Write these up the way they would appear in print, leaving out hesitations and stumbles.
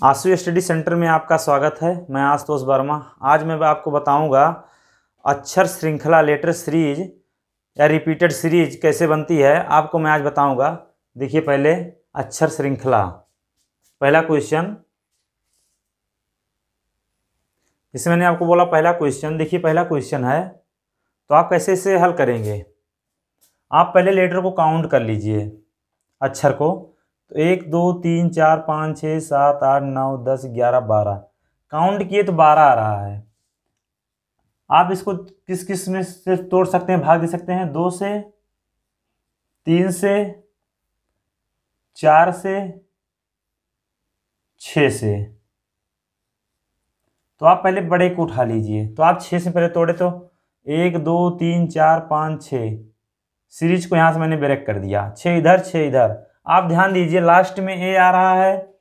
आशु study centre में आपका स्वागत है। मैं आशुतोष वर्मा। आज मैं आपको बताऊंगा अक्षर श्रृंखला लेटर सीरीज या रिपीटेड सीरीज कैसे बनती है, आपको मैं आज बताऊंगा। देखिए पहले अक्षर श्रृंखला, पहला क्वेश्चन, जिसे मैंने आपको बोला पहला क्वेश्चन। देखिए पहला क्वेश्चन है, तो आप कैसे इसे हल करेंगे। आप पहले लेटर को काउंट कर लीजिए, अक्षर को। तो 1 2 3 4 5 6 7 8 9 10 11 12 काउंट किए तो 12 आ रहा है। आप इसको किस किस में से तोड़ सकते हैं, भाग दे सकते हैं। 2 से, 3 से, 4 से, 6 से। तो आप पहले बड़े को उठा लीजिए। तो आप 6 से पहले तोड़े तो 1 2 3 4 5 6, सीरीज को यहाँ से मैंने ब्रेक कर दिया। 6 इधर 6 इधर। आप ध्यान दीजिए लास्ट में ए आ रहा है,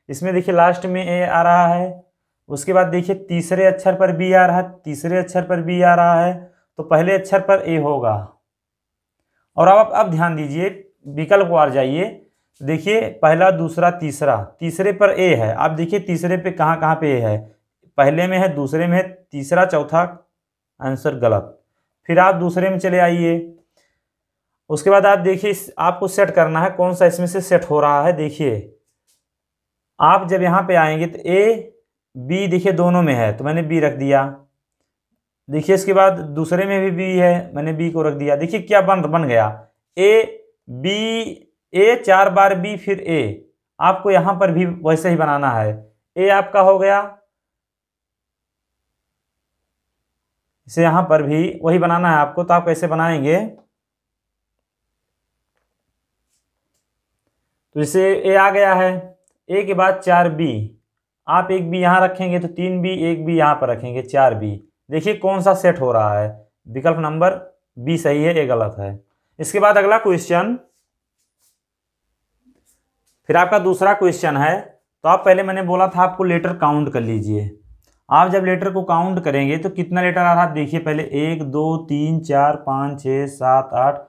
इसमें देखिए लास्ट में ए आ रहा है। उसके बाद देखिए तीसरे अक्षर पर बी आ रहा है, तीसरे अक्षर पर बी आ रहा है, तो पहले अक्षर पर ए होगा। और अब ध्यान दीजिए विकल्प वार जाइए। देखिए पहला दूसरा तीसरा, तीसरे पर ए है। आप देखिए तीसरे पे कहाँ कहाँ पे ए है, पहले में है, दूसरे में है, तीसरा चौथा आंसर गलत। फिर आप दूसरे में चले आइए। उसके बाद आप देखिए आपको सेट करना है कौन सा इसमें से सेट हो रहा है। देखिए आप जब यहाँ पे आएंगे तो ए बी देखिए दोनों में है, तो मैंने बी रख दिया। देखिए इसके बाद दूसरे में भी बी है, मैंने बी को रख दिया। देखिए क्या बन गया, A B, A 4 bar B फिर ए। आपको यहाँ पर भी वैसे ही बनाना है। ए आपका हो गया, इसे यहाँ पर भी वही बनाना है आपको। तो आप कैसे बनाएंगे, तो इसे ए आ गया है। ए के बाद 4 बी, आप एक बी यहाँ रखेंगे तो 3 बी, एक बी यहाँ पर रखेंगे 4 बी। देखिए कौन सा सेट हो रहा है, विकल्प नंबर बी सही है, ए गलत है। इसके बाद अगला क्वेश्चन, फिर आपका दूसरा क्वेश्चन है। तो आप पहले मैंने बोला था आपको लेटर काउंट कर लीजिए। आप जब लेटर को काउंट करेंगे तो कितना लेटर आ रहा है, देखिए पहले 1 2 3 4 5 6 7 8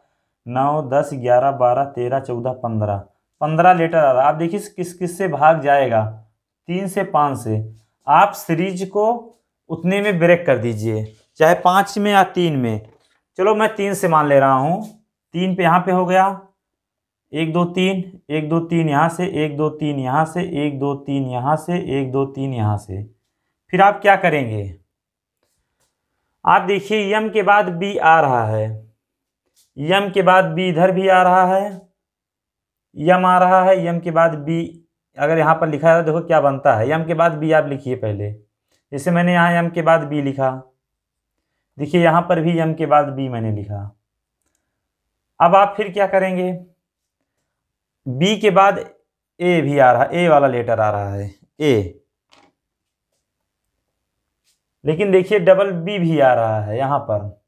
9 10 11 12 13 14 15 लेटर आ रहा है। आप देखिए किस किस से भाग जाएगा, 3 से 5 से। आप सीरीज को उतने में ब्रेक कर दीजिए, चाहे 5 में या 3 में। चलो मैं 3 से मान ले रहा हूँ। 3 पे यहाँ पे हो गया 1 2 3, 1 2 3 यहाँ से, 1 2 3 यहाँ से, 1 2 3 यहाँ से, 1 2 3 यहाँ से। फिर आप क्या करेंगे, आप देखिए यम के बाद बी आ रहा है, यम के बाद बी इधर भी आ रहा है, यम आ रहा है, यम के बाद बी। अगर यहाँ पर लिखा है देखो क्या बनता है, यम के बाद बी आप लिखिए पहले। जैसे मैंने यहाँ यम के बाद बी लिखा, देखिए यहाँ पर भी यम के बाद बी मैंने लिखा। अब आप फिर क्या करेंगे, बी के बाद ए भी आ रहा है, ए वाला लेटर आ रहा है, ए। लेकिन देखिए डबल बी भी आ रहा है यहाँ पर,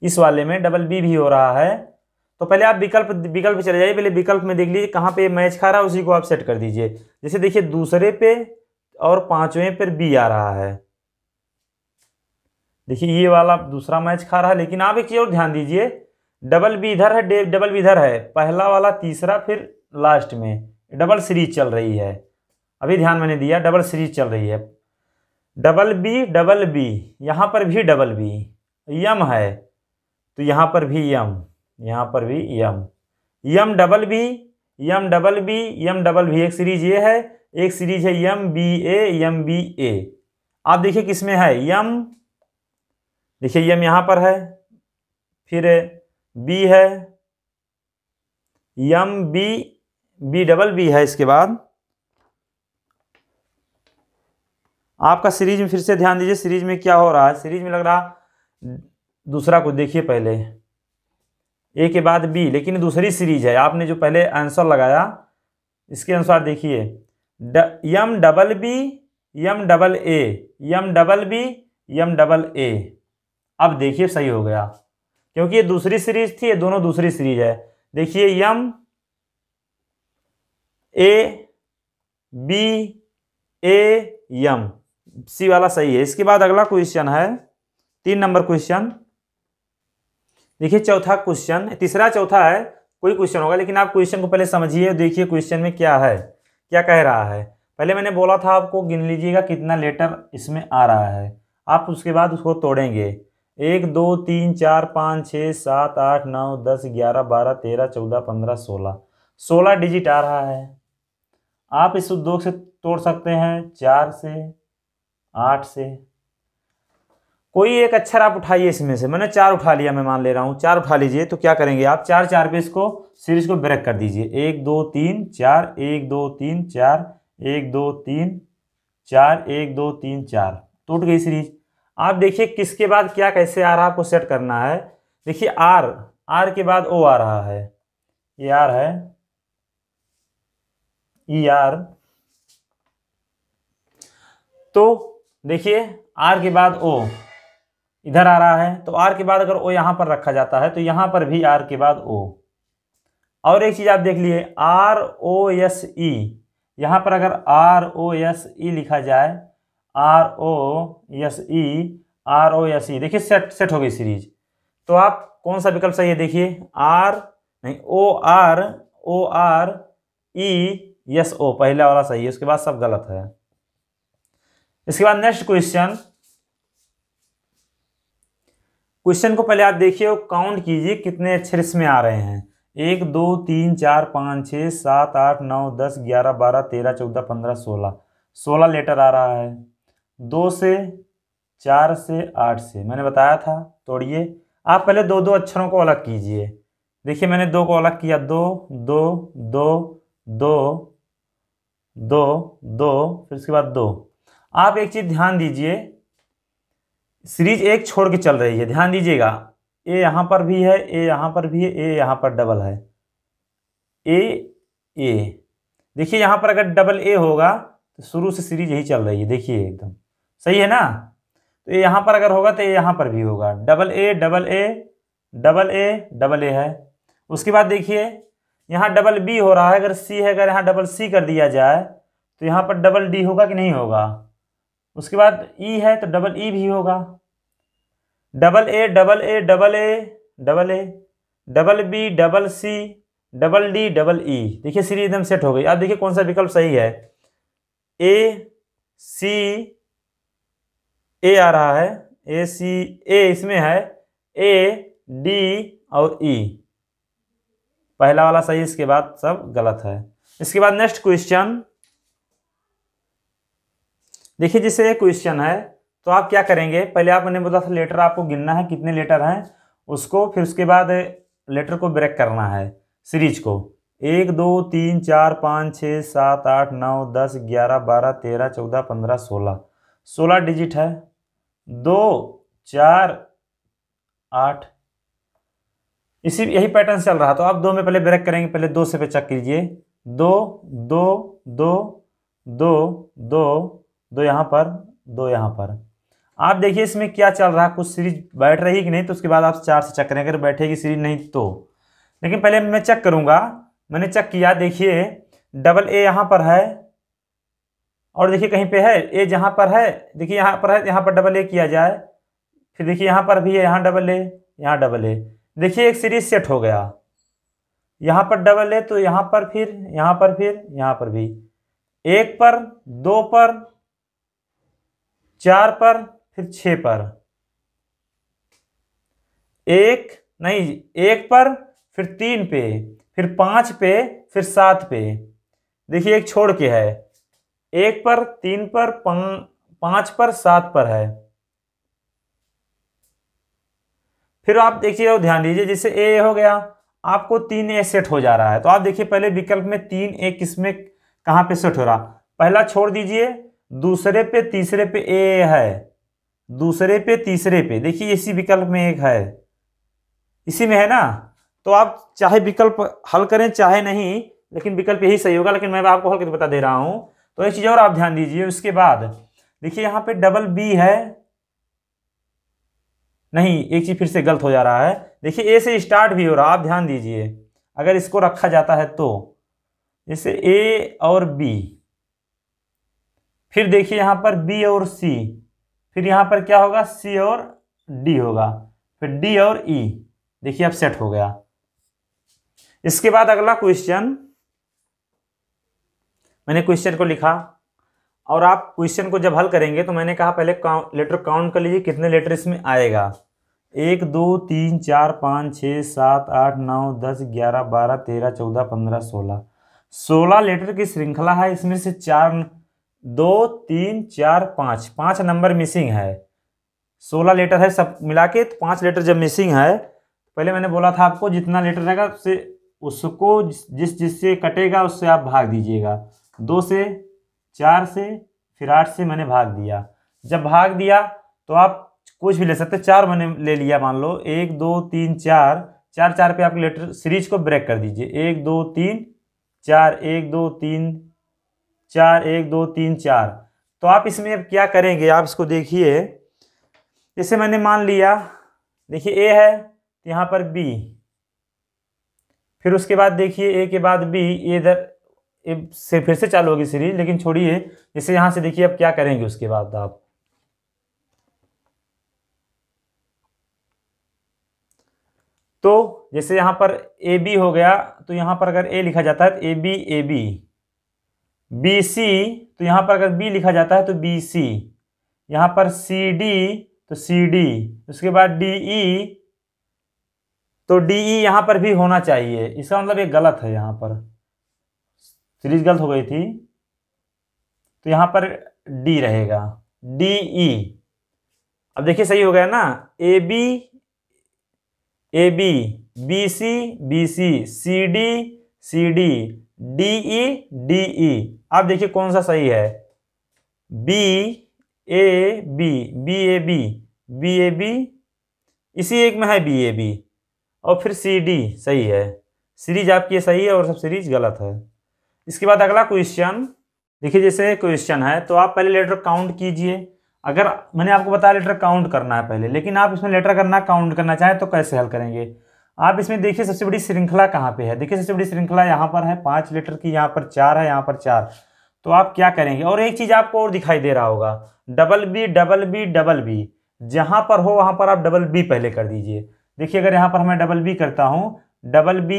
इस वाले में डबल बी भी हो रहा है। तो पहले आप विकल्प चले जाइए। पहले विकल्प में देख लीजिए कहाँ पे मैच खा रहा है, उसी को आप सेट कर दीजिए। जैसे देखिए दूसरे पे और 5वें पर बी आ रहा है, देखिए ये वाला दूसरा मैच खा रहा है। लेकिन आप एक चीज और ध्यान दीजिए, डबल बी इधर है, डबल बी इधर है, पहला वाला तीसरा, फिर लास्ट में डबल सीरीज चल रही है। अभी ध्यान मैंने दिया, डबल सीरीज चल रही है। डबल बी, यहाँ पर भी डबल बी, यम है तो यहाँ पर भी यम, यहाँ पर भी यम, यम double B, M double B, M double B. एक सीरीज ये है, एक सीरीज है यम बी ए, यम बी ए। आप देखिए किसमें है यम, देखिए यम यहाँ पर है, फिर बी है, M B, B double B है। इसके बाद आपका सीरीज में फिर से ध्यान दीजिए, सीरीज में क्या हो रहा है। सीरीज में लग रहा दूसरा को देखिए पहले, ए के बाद बी, लेकिन दूसरी सीरीज है। आपने जो पहले आंसर लगाया इसके अनुसार देखिए M double B, M double A, M double B, M double A. अब देखिए सही हो गया, क्योंकि ये दूसरी सीरीज थी, ये दोनों दूसरी सीरीज है। देखिए यम ए बी ए यम, सी वाला सही है। इसके बाद अगला क्वेश्चन है 3 नंबर क्वेश्चन। देखिए चौथा क्वेश्चन, तीसरा चौथा है। कोई क्वेश्चन होगा, लेकिन आप क्वेश्चन को पहले समझिए, देखिए क्वेश्चन में क्या है, क्या कह रहा है। पहले मैंने बोला था आपको गिन लीजिएगा कितना लेटर इसमें आ रहा है, आप उसके बाद उसको तोड़ेंगे। 1 2 3 4 5 6 7 8 9 10 11 12 13 14 15 16, 16 डिजिट आ रहा है। आप इस 2 से तोड़ सकते हैं, 4 से, 8 से, कोई एक अक्षर आप उठाइए इसमें से। मैंने 4 उठा लिया, मैं मान ले रहा हूँ 4 उठा लीजिए। तो क्या करेंगे आप, 4 4 पे इसको सीरीज को ब्रेक कर दीजिए। 1 2 3 4, 1 2 3 4, 1 2 3 4, 1 2 3 4, टूट गई सीरीज। आप देखिए किसके बाद क्या कैसे आ रहा है, आपको सेट करना है। देखिए आर, आर के बाद ओ आ रहा है, ये आर है, ई आर। तो देखिए आर के बाद ओ इधर आ रहा है, तो आर के बाद अगर ओ यहां पर रखा जाता है तो यहां पर भी आर के बाद ओ। और एक चीज आप देख लिए, आर ओ एस ई, यहां पर अगर आर ओ एस ई लिखा जाए, R O S E, R O S E, देखिए सेट सेट हो गई सीरीज। तो आप कौन सा विकल्प सही है, देखिए आर नहीं, O R E S O, पहला वाला सही है, उसके बाद सब गलत है। इसके बाद नेक्स्ट क्वेश्चन, क्वेश्चन को पहले आप देखिए और काउंट कीजिए कितने अक्षर इसमें आ रहे हैं। 1 2 3 4 5 6 7 8 9 10 11 12 13 14 15 16, 16 लेटर आ रहा है। 2 से, 4 से, 8 से मैंने बताया था। तोड़िए, आप पहले 2 2 अक्षरों को अलग कीजिए। देखिए मैंने 2 को अलग किया, 2 2 2 2 2 2, फिर उसके बाद 2। आप एक चीज ध्यान दीजिए, सीरीज एक छोड़ के चल रही है, ध्यान दीजिएगा। ए यहां पर भी है, ए यहां पर भी है, ए यहां पर डबल है, ए ए। देखिए यहां पर अगर डबल ए होगा तो शुरू से सीरीज यही चल रही है, देखिए एकदम सही है ना। तो ये यहां पर अगर होगा तो ये यहां पर भी होगा, double A double A double A double ए है। उसके बाद देखिए यहाँ डबल बी हो रहा है, अगर सी है, अगर यहाँ डबल सी कर दिया जाए तो यहाँ पर डबल डी होगा कि नहीं होगा। उसके बाद ई है तो डबल ई भी होगा, double A double A double A double A, double B double C double D double E. देखिए सीरीज एकदम सेट हो गई। अब देखिए कौन सा विकल्प सही है, ए सी, ए आ रहा है, ए सी, ए इसमें है, ए डी और ई, पहला वाला सही, इसके बाद सब गलत है। इसके बाद नेक्स्ट क्वेश्चन देखिए, जैसे एक क्वेश्चन है तो आप क्या करेंगे, पहले आपने बोला था लेटर आपको गिनना है कितने लेटर हैं उसको, फिर उसके बाद लेटर को ब्रेक करना है सीरीज को। 1 2 3 4 5 6 7 8 9 10 11 12 13 14 15 16, 16 डिजिट है। 2 4 8, यही पैटर्न चल रहा। तो आप 2 में पहले ब्रेक करेंगे, पहले 2 से पे चेक कीजिए, 2 2 2 2 2 2 यहाँ पर, 2 यहाँ पर। आप देखिए इसमें क्या चल रहा है, कुछ सीरीज बैठ रही कि नहीं, तो उसके बाद आप 4 से चेक करें, अगर बैठेगी सीरीज नहीं तो। लेकिन पहले मैं चेक करूंगा, मैंने चेक किया, देखिए डबल ए यहाँ पर है और देखिए कहीं पे है ए, जहाँ पर है देखिए यहाँ पर है, यहाँ पर डबल ए किया जाए, फिर देखिए यहाँ पर भी है, यहाँ डबल ए, यहाँ डबल ए। देखिए एक सीरीज सेट हो गया, यहाँ पर डबल ए तो यहाँ पर, फिर यहाँ पर, फिर यहाँ पर भी, 1 पर, 2 पर, 4 पर, फिर 6 पर, 1 पर, फिर 3 पे, फिर 5 पे, फिर 7 पे। देखिए एक छोड़ के है, 1 पर, 3 पर, 5 पर, 7 पर है। फिर आप देखिए और ध्यान दीजिए, जैसे ए हो गया, आपको 3 ए सेट हो जा रहा है। तो आप देखिए पहले विकल्प में 3 ए किसमें कहां पे सेट हो रहा, पहला छोड़ दीजिए, दूसरे पे तीसरे पे ए है, दूसरे पे तीसरे पे, देखिए इसी विकल्प में एक है, इसी में है ना। तो आप चाहे विकल्प हल करें चाहे नहीं, लेकिन विकल्प यही सही होगा, लेकिन मैं आपको हल करके बता दे रहा हूं। तो एक चीज और आप ध्यान दीजिए, उसके बाद देखिए यहाँ पे डबल बी है, नहीं एक चीज फिर से गलत हो जा रहा है, देखिए ए से स्टार्ट भी हो रहा, आप ध्यान दीजिए अगर इसको रखा जाता है तो, जैसे ए और बी, फिर देखिए यहाँ पर बी और सी, फिर यहाँ पर क्या होगा, सी और डी होगा, फिर डी और ई, देखिए अब सेट हो गया। इसके बाद अगला क्वेश्चन, मैंने क्वेश्चन को लिखा और आप क्वेश्चन को जब हल करेंगे तो मैंने कहा पहले लेटर काउंट कर लीजिए कितने लेटर इसमें आएगा। 1 2 3 4 5 6 7 8 9 10 11 12 13 14 15 16 16 लेटर की श्रृंखला है। इसमें से 4 2 3 4 5 5 नंबर मिसिंग है। 16 लेटर है सब मिला के, तो 5 लेटर जब मिसिंग है, पहले मैंने बोला था आपको जितना लेटर रहेगा उसको जिससे कटेगा उससे आप भाग दीजिएगा। 2 से 4 से फिर 8 से मैंने भाग दिया। जब भाग दिया तो आप कुछ भी ले सकते, 4 मैंने ले लिया, मान लो 1 2 3 4 4 4 पे आप लेटर सीरीज को ब्रेक कर दीजिए। 1 2 3 4 1 2 3 4 1 2 3 4। तो आप इसमें अब क्या करेंगे, आप इसको देखिए। जैसे मैंने मान लिया, देखिए ए है यहाँ पर बी, फिर उसके बाद देखिए ए के बाद बी, ये इधर से फिर से चालू होगी सीरीज, लेकिन छोड़िए। जैसे यहाँ से देखिए अब क्या करेंगे उसके बाद आप, तो जैसे यहाँ पर ए बी हो गया, तो यहाँ पर अगर ए लिखा जाता है तो ए बी, बी सी, तो यहाँ पर अगर बी लिखा जाता है तो बी सी, यहाँ पर सी डी तो सी डी, उसके बाद डी ई, तो डी ई यहाँ पर भी होना चाहिए। इसका मतलब ये गलत है, यहाँ पर सीरीज गलत हो गई थी, तो यहाँ पर डी रहेगा, डी ई। अब देखिए सही हो गया ना, A B B C C D D E. अब देखिए कौन सा सही है, बी ए बी, इसी एक में है बी ए बी, और फिर सी डी सही है। सीरीज आपकी सही है और सब सीरीज गलत है। इसके बाद अगला क्वेश्चन देखिए, जैसे क्वेश्चन है तो आप पहले लेटर काउंट कीजिए। अगर मैंने आपको बताया लेटर काउंट करना है पहले, लेकिन आप इसमें लेटर करना काउंट करना चाहें तो कैसे हल करेंगे। आप इसमें देखिए सबसे बड़ी श्रृंखला कहाँ पे है, देखिए सबसे बड़ी श्रृंखला यहाँ पर है 5 लेटर की, यहाँ पर 4 है, यहाँ पर 4। तो आप क्या करेंगे, और एक चीज़ आपको और दिखाई दे रहा होगा, डबल बी, जहाँ पर हो वहाँ पर आप डबल बी पहले कर दीजिए। देखिए अगर यहाँ पर मैं डबल बी करता हूँ, डबल बी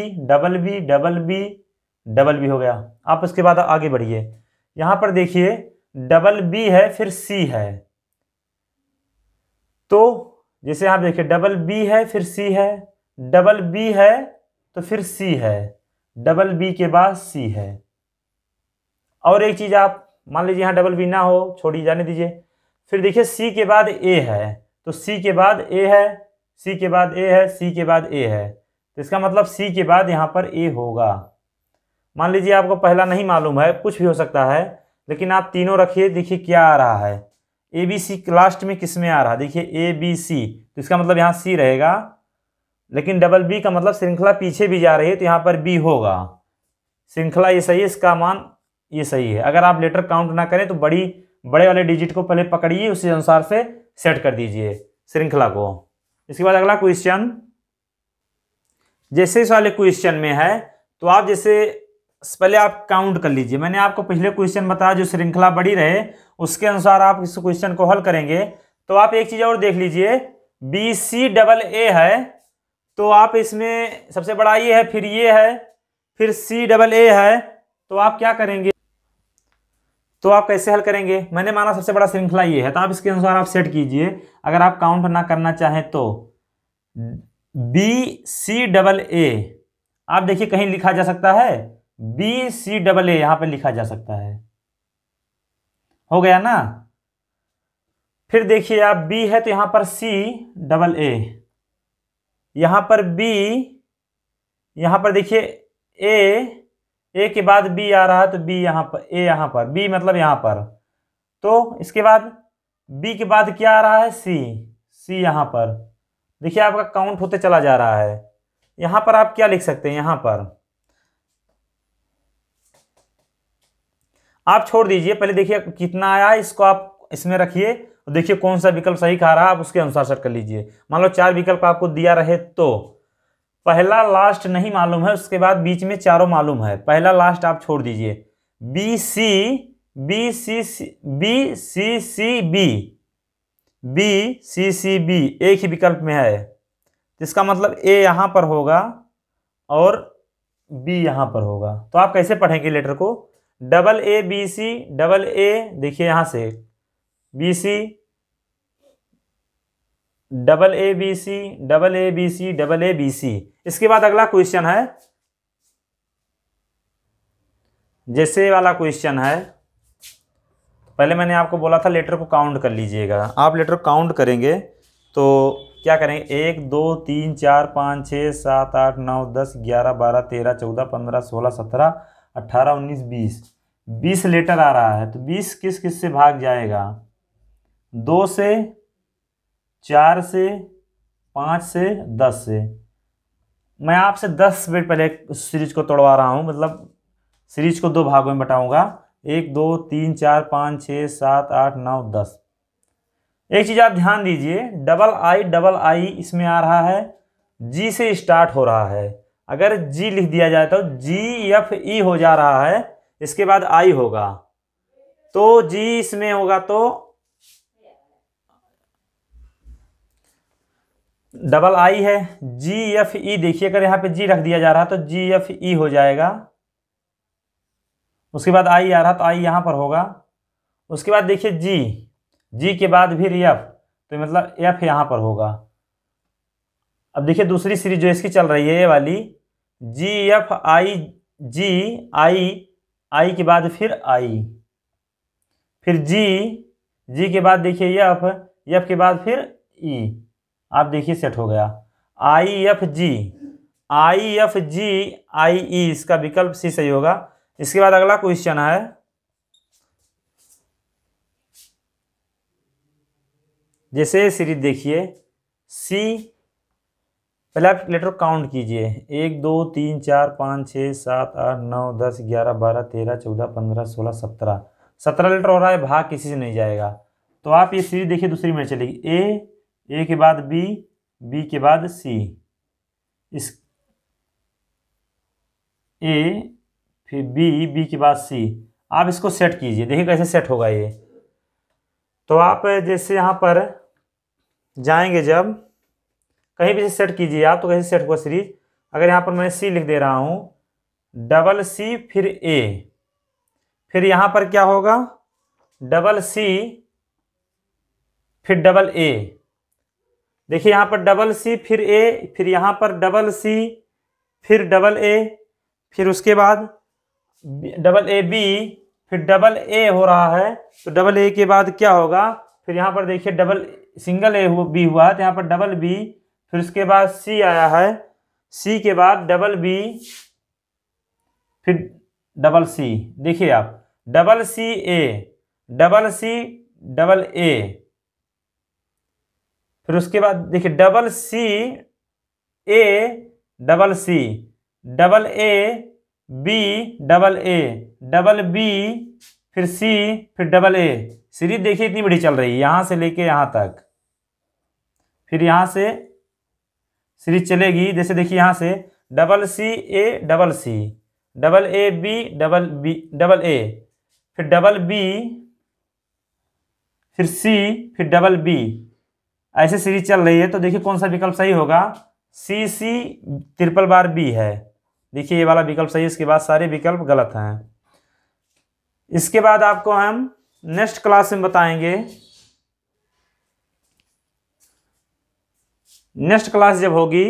हो गया। आप उसके बाद आगे बढ़िए, यहाँ पर देखिए डबल बी है फिर सी है, तो जैसे आप देखिए डबल बी है फिर सी है, डबल बी है तो फिर सी है, डबल बी के बाद सी है। और एक चीज़ आप मान लीजिए यहाँ डबल बी ना हो, छोड़िए जाने दीजिए। फिर देखिए सी के बाद ए है, तो सी के बाद ए है, सी के बाद ए है, सी के बाद ए है, तो इसका मतलब सी के बाद यहाँ पर ए होगा। मान लीजिए आपको पहला नहीं मालूम है, कुछ भी हो सकता है, लेकिन आप तीनों रखिए, देखिए क्या आ रहा है, ए बी सी लास्ट में किस में आ रहा है, देखिए ए बी सी, तो इसका मतलब यहाँ सी रहेगा। लेकिन डबल बी का मतलब श्रृंखला पीछे भी जा रही है, तो यहाँ पर बी होगा। श्रृंखला ये सही है, इसका मान ये सही है। अगर आप लेटर काउंट ना करें तो बड़े वाले डिजिट को पहले पकड़िए, उसी अनुसार से सेट कर दीजिए श्रृंखला को। इसके बाद अगला क्वेश्चन, जैसे इस वाले क्वेश्चन में है तो आप जैसे पहले आप काउंट कर लीजिए। मैंने आपको पिछले क्वेश्चन बताया जो श्रृंखला बड़ी रहे उसके अनुसार आप इस क्वेश्चन को हल करेंगे। तो आप एक चीज़ और देख लीजिए, बी सी डबल ए है, तो आप इसमें सबसे बड़ा ये है, फिर ये है, फिर सी डबल ए है, तो आप क्या करेंगे, तो आप कैसे हल करेंगे। मैंने माना सबसे बड़ा श्रृंखला ये है, तो आप इसके अनुसार आप सेट कीजिए। अगर आप काउंट ना करना चाहें तो बी सी डबल ए, आप देखिए कहीं लिखा जा सकता है, बी सी डबल ए यहां पर लिखा जा सकता है, हो गया ना। फिर देखिए आप बी है तो यहां पर सी डबल ए, यहां पर बी, यहां पर देखिए ए के बाद बी आ रहा है, तो बी यहां पर, ए यहां पर, बी मतलब यहां पर, तो इसके बाद बी के बाद क्या आ रहा है, सी यहां पर। देखिए आपका काउंट होते चला जा रहा है। यहां पर आप क्या लिख सकते हैं, यहां पर आप छोड़ दीजिए, पहले देखिए कितना आया है, इसको आप इसमें रखिए और देखिए कौन सा विकल्प सही खा रहा है, आप उसके अनुसार सेट कर लीजिए। मान लो 4 विकल्प आपको दिया रहे तो पहला लास्ट नहीं मालूम है, उसके बाद बीच में चारों मालूम है, पहला लास्ट आप छोड़ दीजिए। बी सी बी एक ही विकल्प में है, इसका मतलब ए यहां पर होगा और बी यहाँ पर होगा। तो आप कैसे पढ़ेंगे लेटर को, double A B C, double A देखिए यहाँ से B C, double A B C, double A B C, double A B C. इसके बाद अगला क्वेश्चन है, जैसे वाला क्वेश्चन है, पहले मैंने आपको बोला था लेटर को काउंट कर लीजिएगा। आप लेटर काउंट करेंगे तो क्या करेंगे, 1 2 3 4 5 6 7 8 9 10 11 12 13 14 15 16 17 18 19 20, 20 लेटर आ रहा है। तो 20 किस किस से भाग जाएगा, 2 से, 4 से, 5 से, 10 से। मैं आपसे 10 मिनट पहले सीरीज को तोड़वा रहा हूँ, मतलब सीरीज को 2 भागों में बटाऊंगा, 1 2 3 4 5 6 7 8 9 10। एक चीज़ आप ध्यान दीजिए, डबल आई इसमें आ रहा है, जी से स्टार्ट हो रहा है। अगर जी लिख दिया जाए तो GFE हो जा रहा है, इसके बाद आई होगा, तो जी इसमें होगा तो डबल आई है, GFE देखिए, अगर यहाँ पे जी रख दिया जा रहा है तो GFE हो जाएगा। उसके बाद आई आ रहा तो आई यहाँ पर होगा। उसके बाद देखिए जी के बाद फिर एफ, तो मतलब एफ यहाँ पर होगा। अब देखिए दूसरी सीरीज जो इसकी चल रही है ये वाली, GFI, आई के बाद फिर आई, फिर जी के बाद देखिए एफ के बाद फिर ई। आप देखिए सेट हो गया, IFG, IE, इसका विकल्प सी सही होगा। इसके बाद अगला क्वेश्चन है, जैसे सीरीज देखिए सी, पहले आप लेटर काउंट कीजिए, 1 2 3 4 5 6 7 8 9 10 11 12 13 14 15 16 17, 17 लेटर हो रहा है, भाग किसी से नहीं जाएगा। तो आप ये सीरीज देखिए दूसरी में चलेगी, ए के बाद बी के बाद सी, इस ए फिर बी के बाद सी। आप इसको सेट कीजिए, देखिए कैसे सेट होगा ये। तो आप जैसे यहाँ पर जाएंगे, जब कहीं भी सेट कीजिए आप, तो कैसे सेट होगा सीरीज। अगर यहाँ पर मैं सी लिख दे रहा हूँ, डबल सी फिर ए, फिर यहाँ पर क्या होगा, डबल सी फिर डबल ए। देखिए यहाँ पर डबल सी फिर ए, फिर यहाँ पर डबल सी फिर डबल ए, फिर उसके बाद डबल ए बी, फिर डबल ए हो रहा है, तो डबल ए के बाद क्या होगा, फिर यहाँ पर देखिए डबल सिंगल ए बी हुआ है, तो यहाँ पर डबल बी, फिर उसके बाद सी आया है, सी के बाद डबल बी, फिर डबल सी। देखिए आप double C A, double C, double A, फिर उसके बाद देखिए double C A, double C, double A B, double A, double B, फिर सी, फिर डबल ए। सीरीज देखिए इतनी बड़ी चल रही है, यहाँ से लेके यहाँ तक, फिर यहाँ से सीरीज चलेगी। जैसे देखिए यहाँ से double C A, double C, double A B, double A, फिर डबल बी, फिर सी, फिर डबल बी, ऐसे सीरीज चल रही है। तो देखिए कौन सा विकल्प सही होगा, सी ट्रिपल बार बी है। देखिए ये वाला विकल्प सही है, इसके बाद सारे विकल्प गलत हैं। इसके बाद आपको हम नेक्स्ट क्लास में बताएंगे। नेक्स्ट क्लास जब होगी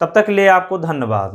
तब तक के लिए आपको धन्यवाद।